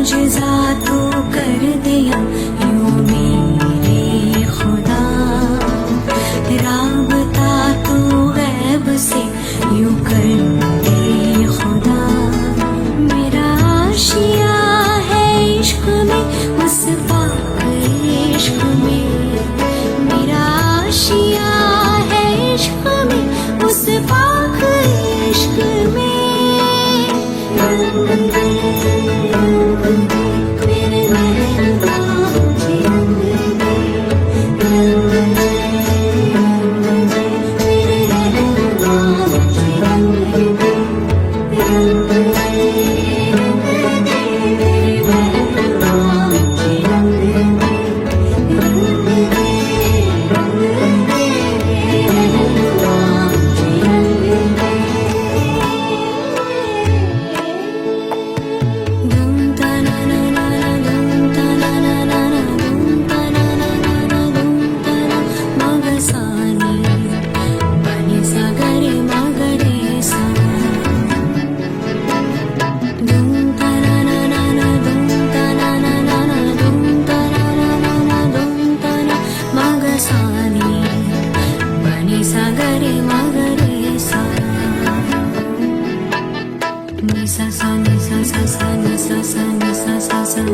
मुझजा तो कर दिया यूं मेरे खुदा, राबता तो गैब से यूं कर दे खुदा। मेरा आशिया है इश्क में, उस पाक इश्क में। मेरा आशिया है इश्क में, उस पाक इश्क में।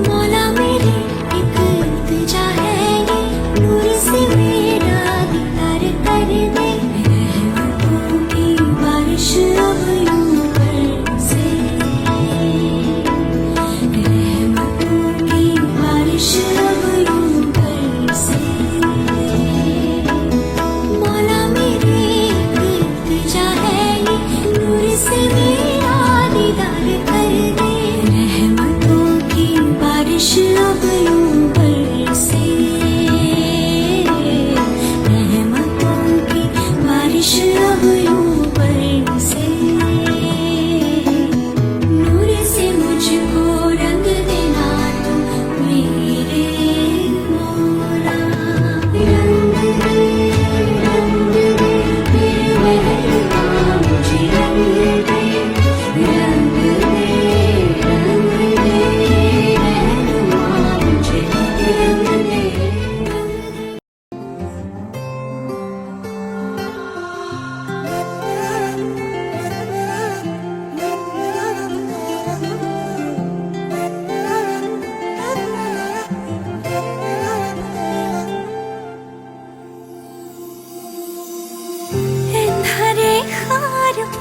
मौला मेरी एक इल्तिजा है ये, नूर से मेरा दीदार कर दे। रहमतों की बारिश अब यूं बरसे, रहमतों की बारिश अब यूं बरसे। मौला मेरी एक इल्तिजा है ये, नूर से मेरा दीदार कर दे। बारिश अब यूं बरसे, रहमतों की बारिश अब यूं बरसे। नूर से मुझको रंग देना तुम मेरे मौला। रंग दे, रंग दे, मेरे मेहरबा मुझे रंग दे। रंग दे, रंग दे,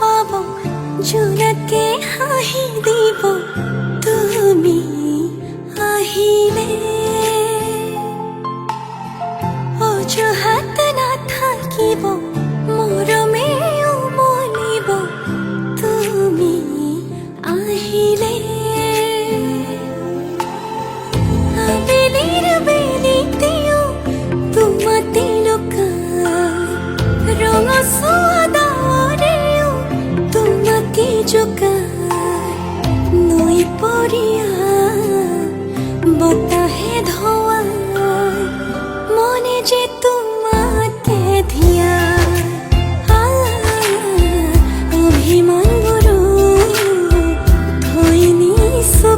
পাবো জোনাকে হাঁহি দিব তুমি আহিলে। অজুহাত নাথাকিব মৰমে উমলিব তুমি আহিলে। আবেলিৰ বেলিতেও তোমাতে লুকাই ৰঙচুৱা নৈ পৰিয়া বতাহে ধোৱাই মনে যে তোমাকে ধিয়া। অভিমানবোৰো থৈ নিছো